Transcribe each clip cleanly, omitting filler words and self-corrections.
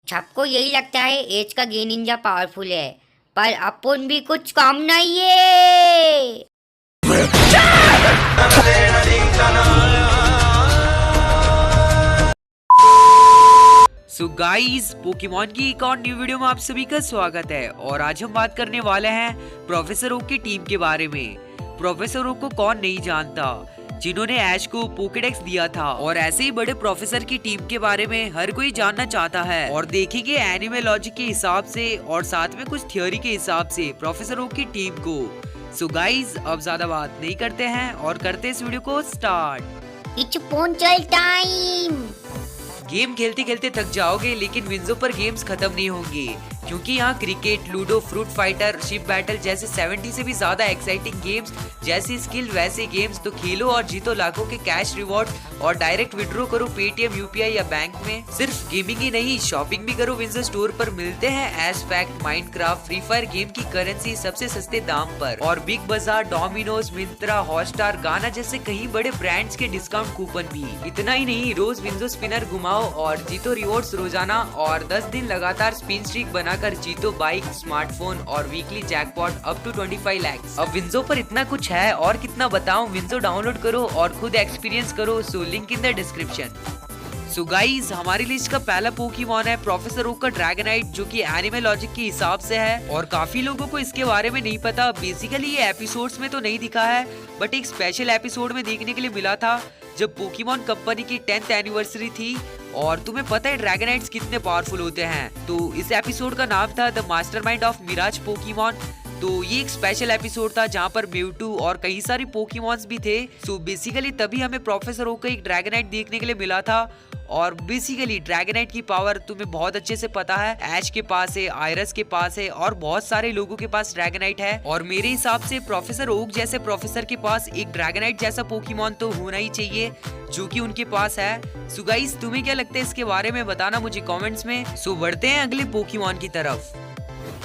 सबको यही लगता है एज का गे निंजा पावरफुल है, पर अपन भी कुछ कम नहीं है। सो गाइस, पोकेमॉन की एक और न्यू वीडियो में आप सभी का स्वागत है। और आज हम बात करने वाले हैं प्रोफेसर ओक की टीम के बारे में। प्रोफेसर ओक को कौन नहीं जानता, जिन्होंने ऐश को पोकेडेक्स दिया था। और ऐसे ही बड़े प्रोफेसर की टीम के बारे में हर कोई जानना चाहता है। और देखेंगे एनिमे लॉजिक के हिसाब से और साथ में कुछ थ्योरी के हिसाब से प्रोफेसर ओक की टीम को। सो गाइस, अब ज्यादा बात नहीं करते हैं और करते इस वीडियो को start. It's Pongal time. Game खेलते खेलते थक जाओगे, लेकिन विंजो पर गेम्स खत्म नहीं होंगे, क्योंकि यहाँ cricket, ludo, fruit fighter, ship battle जैसे 70 से भी ज्यादा एक्साइटिंग गेम्स, जैसी स्किल वैसे गेम्स। तो खेलो और जीतो लाखों के कैश रिवॉर्ड और डायरेक्ट विड्रॉ करो पेटीएम, यूपीआई या बैंक में। सिर्फ गेमिंग ही नहीं, शॉपिंग भी करो। विंजो स्टोर पर मिलते हैं एश पैक्ट, माइनक्राफ्ट, फ्री फायर गेम की करेंसी सबसे सस्ते दाम पर। और बिग बाजार, डोमिनोज, मिंत्रा, हॉटस्टार, गाना जैसे कई बड़े ब्रांड्स के डिस्काउंट कूपन भी। इतना ही नहीं, रोज विंजो स्पिनर घुमाओ और जीतो रिवॉर्ड्स रोजाना, और 10 दिन लगातार स्पिन स्ट्रीक बनाकर जीतो बाइक, स्मार्टफोन और weekly jackpot up to 25 lakh. अब विंजो पर इतना कुछ है, और कितना बताऊं। विंजो डाउनलोड करो और खुद एक्सपीरियंस करो। So link in the description. So guys, हमारी लिस्ट का पहला पोकेमॉन है प्रोफेसर ओक का ड्रैगनाइट, जो कि एनिमे लॉजिक के हिसाब से है। और काफी लोगों को इसके बारे में नहीं पता। बेसिकली ये एपिसोड्स में तो नहीं दिखा है, बट एक स्पेशल एपिसोड में देखने के लिए मिला था, जब पोकेमॉन कंपनी की 10th एनिवर्सरी थी। और तुम्हें पता है ड्रैगनाइट्स कितने पावरफुल होते हैं। तो इस एपिसोड का नाम था the mastermind of mirage Pokemon. तो ये एक स्पेशल एपिसोड था जहाँ पर म्यूटू और कई सारे पोकेमॉन्स भी थे। सो बेसिकली तभी हमें प्रोफेसर ओक का एक ड्रैगनाइट देखने के लिए मिला था। और बेसिकली ड्रैगनाइट की पावर तुम्हें बहुत अच्छे से पता है, ऐश के पास है, आयरस के पास है, और बहुत सारे लोगों के पास ड्रैगनाइट है। और मेरे हिसाब से प्रोफेसर ओक जैसे प्रोफेसर के पास एक ड्रैगनाइट जैसा पोकेमॉन तो होना ही चाहिए, जो कि उनके पास है। सो गाइस, तुम्हें क्या लगता है इसके बारे में, बताना मुझे कमेंट्स में। सो बढ़ते हैं अगले पोकेमॉन की तरफ।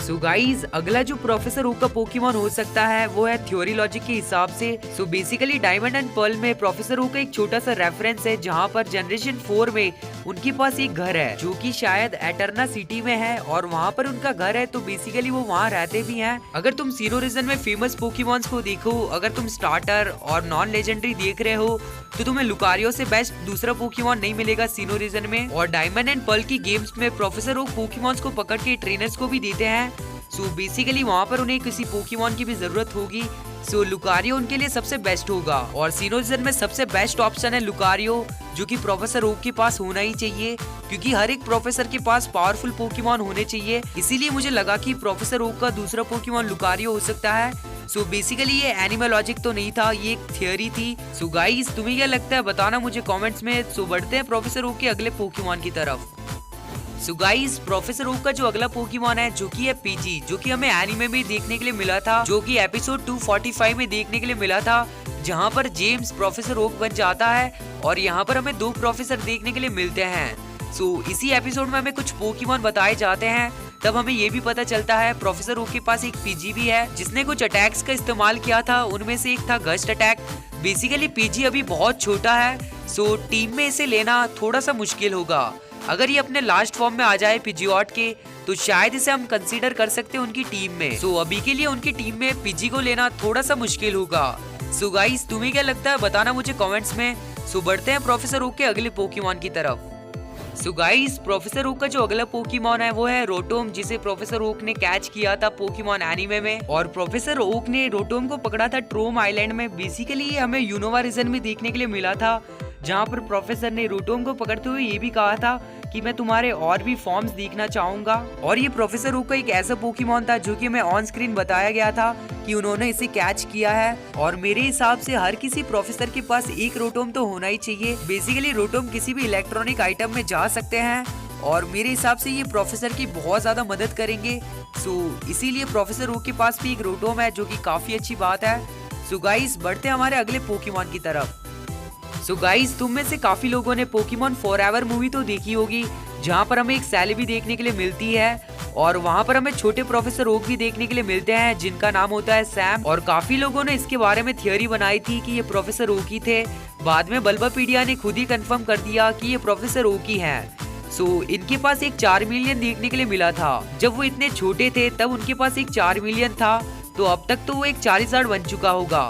सो गाइज, अगला जो प्रोफेसर ओक का पोकेमॉन हो सकता है वो है थ्योरी लॉजिक के हिसाब से। So basically diamond and pearl में प्रोफेसर ओक का एक छोटा सा रेफरेंस है, जहाँ पर जनरेशन 4 में उनके पास एक घर है, जो कि शायद एटर्ना सिटी में है। और वहाँ पर उनका घर है, तो बेसिकली वो वहाँ रहते भी हैं। अगर तुम सीनो रीजन में फेमस पोकेमॉन्स को देखो, अगर तुम स्टार्टर और नॉन लेजेंडरी देख रहे हो, तो तुम्हें लुकारियो से बेस्ट दूसरा पोकेमॉन नहीं मिलेगा सीनो रीजन में। और डायमंड एंड पर्ल की गेम्स में प्रोफेसर ओक पोकेमॉन्स को पकड़ के ट्रेनर्स को भी देते हैं। सो बेसिकली वहाँ पर उन्हें किसी पोकेमॉन की भी जरूरत होगी। सो लुकारियो उनके लिए सबसे बेस्ट होगा। और सीनो रीजन में सबसे बेस्ट ऑप्शन है लुकारियो, जो कि प्रोफेसर ओक के पास होना ही चाहिए, क्योंकि हर एक प्रोफेसर के पास पावरफुल पोकेमॉन होने चाहिए। इसीलिए मुझे लगा कि प्रोफेसर ओक का दूसरा पोकेमॉन लुकारियो हो सकता है। सो बेसिकली ये एनिमल लॉजिक तो नहीं था, ये एक थियोरी थी। सो गाइस, तुम्हें क्या लगता है, बताना मुझे कमेंट्स में। सो बढ़ते हैं प्रोफेसर ओक के अगले पोकेमॉन की तरफ। सो गाइस, प्रोफेसर ओक का जो अगला पोकेमॉन है, जो कि है पीजी, जो कि हमें एनिमे में देखने के लिए मिला था, जो कि एपिसोड 245 में देखने के लिए मिला था, जहां पर जेम्स प्रोफेसर ओक बन जाता है। और यहाँ पर हमें 2 प्रोफेसर देखने के लिए मिलते हैं। सो इसी एपिसोड में हमें कुछ पोकेमॉन बताए जाते हैं। तब हमें ये भी पता चलता है प्रोफेसर ओक के पास एक पीजी भी है, जिसने कुछ अटैक्स का इस्तेमाल किया था। उनमें से एक था गस्ट अटैक। बेसिकली पीजी अभी बहुत छोटा है, सो टीम में इसे लेना थोड़ा सा मुश्किल होगा। अगर ये अपने लास्ट फॉर्म में आ जाए पिजियोट के, तो शायद इसे हम कंसीडर कर सकते हैं उनकी टीम में। सो अभी के लिए उनकी टीम में पीजी को लेना थोड़ा सा मुश्किल होगा। सो गाइस, तुम्हें क्या लगता है, बताना मुझे कमेंट्स में। सो बढ़ते हैं प्रोफेसर ओक के अगले पोकेमॉन की तरफ। सो गाइस, प्रोफेसर ओक का जो अगला पोकेमॉन है वो है रोटोम, जिसे प्रोफेसर ओक ने कैच किया था पोकेमॉन एनीमे में। और प्रोफेसर ओक ने रोटोम को पकड़ा था ट्रोम आइलैंड में। बेसिकली ये हमें यूनोवा रीजन में देखने के लिए मिला था, जहाँ पर प्रोफेसर ने रोटोम को पकड़ते हुए ये भी कहा था कि मैं तुम्हारे और भी फॉर्म्स देखना चाहूंगा। और ये प्रोफेसर ओक का एक ऐसा पोकेमॉन था जो कि हमें ऑन स्क्रीन बताया गया था कि उन्होंने इसे कैच किया है। और मेरे हिसाब से हर किसी प्रोफेसर के पास एक रोटोम तो होना ही चाहिए। बेसिकली रोटोम किसी भी इलेक्ट्रॉनिक आइटम में जा सकते हैं, और मेरे हिसाब से ये प्रोफेसर की बहुत ज्यादा मदद करेंगे। सो इसीलिए प्रोफेसर ओक के पास भी एक रोटोम है, जो कि काफी अच्छी बात है। सो गाइस, बढ़ते हैं हमारे अगले पोकेमॉन की तरफ। सो गाइस, तुम में से काफी लोगों ने पोकेमॉन फॉरएवर मूवी तो देखी होगी, जहाँ पर हमें एक सैली देखने के लिए मिलती है। और वहाँ पर हमें छोटे प्रोफेसर ओक भी देखने के लिए मिलते हैं, जिनका नाम होता है सैम। और काफी लोगों ने इसके बारे में थियोरी बनाई थी कि ये प्रोफेसर ओक ही थे। बाद में बल्बापीडिया ने खुद ही कंफर्म कर दिया कि ये प्रोफेसर ओक ही हैं। सो इनके पास एक 4 मिलियन देखने के लिए मिला था। जब वो इतने छोटे थे तब उनके पास एक 4 मिलियन था, तो अब तक तो वो एक चारिज़ार्ड बन चुका होगा।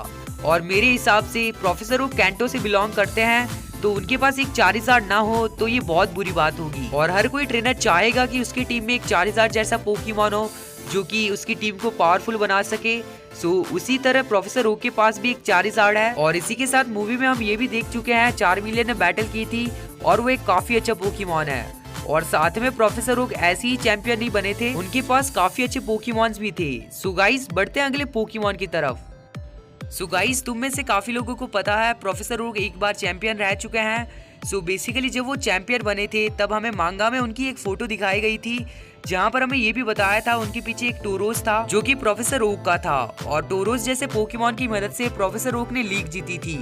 और मेरे हिसाब से प्रोफेसर ओक कैंटो से बिलोंग करते हैं, तो उनके पास एक चारिज़ार्ड ना हो तो ये बहुत बुरी बात होगी। और हर कोई ट्रेनर चाहेगा कि उसकी टीम में एक चारिज़ार्ड जैसा पोकेमॉन हो जो कि उसकी टीम को पावरफुल बना सके। सो उसी तरह प्रोफेसर ओक के पास भी एक चारिज़ार्ड है। और इसी के साथ मूवी में हम ये भी देख चुके हैं 4 मिलियन ने बैटल की थी और वो एक काफी अच्छा पोकेमॉन है। और साथ में प्रोफेसर ओक ऐसे ही चैंपियन नहीं बने थे, उनके पास काफी अच्छे पोकेमॉन्स भी थे। सो गाइस बढ़ते हैं अगले पोकेमॉन की तरफ। सो गाइस तुम में से काफी लोगों को पता है प्रोफेसर ओक एक बार चैंपियन रह चुके हैं। सो बेसिकली जब वो चैंपियन बने थे तब हमें मांगा में उनकी एक फोटो दिखाई गई थी, जहाँ पर हमें ये भी बताया था उनके पीछे एक टोरोस था जो कि प्रोफेसर ओक का था। और टोरोस जैसे पोकेमॉन की मदद से प्रोफेसर ओक ने लीग जीती थी,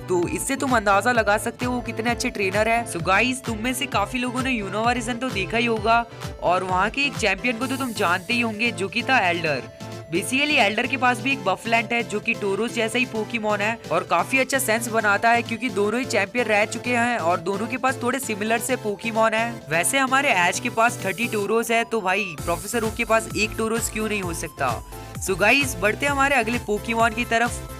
तो इससे तुम अंदाजा लगा सकते हो वो कितने अच्छे ट्रेनर है। सो गाइस तुम में से काफी लोगों ने यूनोवा रीजन तो देखा ही होगा, और वहाँ के एक चैंपियन को तो तुम जानते ही होंगे जो कि था एल्डर। बेसिकली एल्डर के पास भी एक बफलैंड है जो कि टोरोस जैसा ही पोकेमॉन है और काफी अच्छा सेंस बनाता है, क्योंकि दोनों ही चैंपियन रह चुके हैं और दोनों के पास थोड़े सिमिलर से पोकेमॉन है। वैसे हमारे एज के पास 30 टोरोस है, तो भाई प्रोफेसर ओक के पास एक टोरोस क्यों नहीं हो सकता। सो गाइस बढ़ते हमारे अगले पोकेमॉन की तरफ।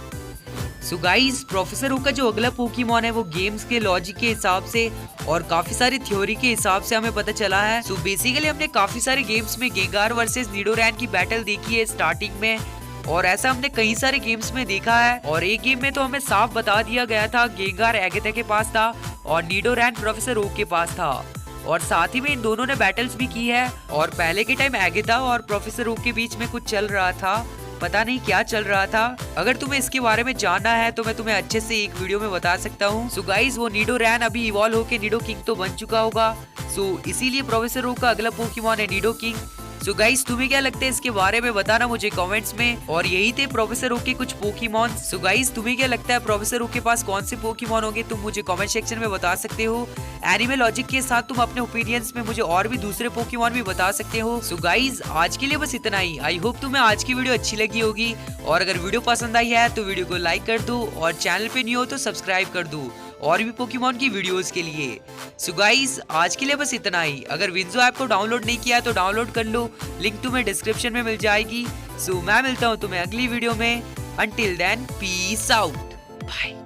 सो गाइस प्रोफेसर ओक का जो अगला पोकेमॉन है वो गेम्स के लॉजिक के हिसाब से और काफी सारी थ्योरी के हिसाब से हमें पता चला है। सो बेसिकली हमने काफी सारे गेम्स में गेंगार वर्सेस निडोरैन की बैटल देखी है स्टार्टिंग में, और ऐसा हमने कई सारे गेम्स में देखा है। और एक गेम में तो हमें साफ बता दिया गया था गेंगार एगेथा के पास था और निडोरैन प्रोफेसर ओक के पास था, और साथ ही में इन दोनों ने बैटल्स भी की है। और पहले के टाइम एगेथा और प्रोफेसर ओक के बीच में कुछ चल रहा था, पता नहीं क्या चल रहा था। अगर तुम्हें इसके बारे में जानना है तो मैं तुम्हें अच्छे से एक वीडियो में बता सकता हूँ। सो गाइस वो निडोरैन अभी इवॉल्व होके निडो किंग तो बन चुका होगा, सो इसीलिए प्रोफेसर ओक का अगला पोकेमॉन है निडो किंग। सो गाइस तुम्हें क्या लगता है इसके बारे में बताना मुझे कमेंट्स में। और यही थे प्रोफेसर ओक के कुछ पोकेमॉन। सो गाइस तुम्हें क्या लगता है प्रोफेसर ओक के पास कौन से पोकेमॉन होंगे, तुम मुझे कमेंट सेक्शन में बता सकते हो। एनिमे लॉजिक के साथ तुम अपने ओपिनियंस में मुझे और भी दूसरे पोकेमॉन भी बता सकते हो। सो गाइस आज के लिए बस इतना ही। आई होप तुम्हें आज की वीडियो अच्छी लगी होगी, और अगर वीडियो पसंद आई है तो वीडियो को लाइक कर दो और चैनल पे न्यू हो तो सब्सक्राइब कर दो और भी पोकेमॉन की वीडियोस के लिए। सो गाइस आज के लिए बस इतना ही। अगर विंजो ऐप को डाउनलोड नहीं किया तो डाउनलोड कर लो, लिंक तुम्हें डिस्क्रिप्शन में मिल जाएगी। सो मैं मिलता हूँ तुम्हें अगली वीडियो में। Until then peace out, bye.